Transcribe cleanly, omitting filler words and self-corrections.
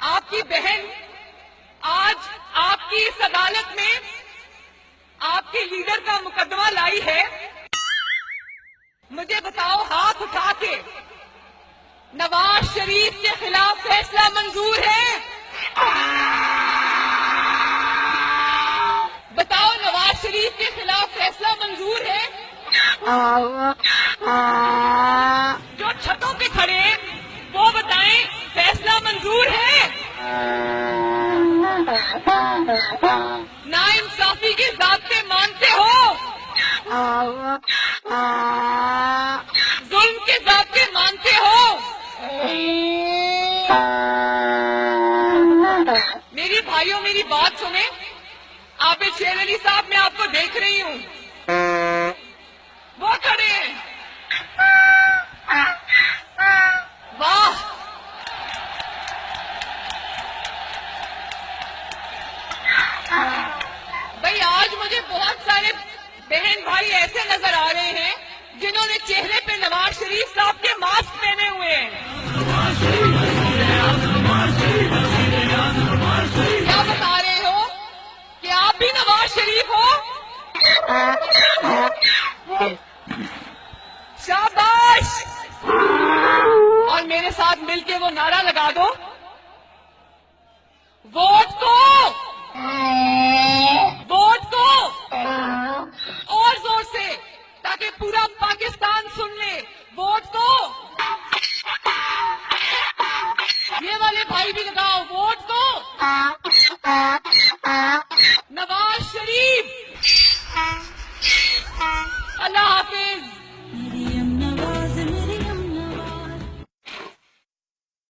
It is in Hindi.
आपकी बहन आज आपकी इस अदालत में आपके लीडर का मुकदमा लाई है। मुझे बताओ, हाथ उठा के नवाज शरीफ के खिलाफ फैसला मंजूर है? बताओ, नवाज शरीफ के खिलाफ फैसला मंजूर है? जो छतों पे खड़े वो बताएं, फैसला मंजूर है? नाइंसाफी की ज़ाब्ते मानते हो? जुल्म के ज़ाब्ते मानते हो? मेरी भाइयों, मेरी बात सुने। आबिद शेर अली साहब, मैं आपको देख रही हूँ, वो खड़े हैं। वाह, भाई आज मुझे बहुत सारे बहन भाई ऐसे नजर आ रहे हैं जिन्होंने चेहरे पे नवाज शरीफ साहब के मास्क पहने हुए हैं। क्या बता रहे हो कि आप भी नवाज शरीफ हो? शाबाश। और मेरे साथ मिलके वो नारा लगा दो, वोट को, वोट को, और जोर से, ताकि पूरा पाकिस्तान सुन ले। वोट को। ये वाले भाई भी लगाओ, वोट को। नवाज शरीफ। अल्लाह हाफिज।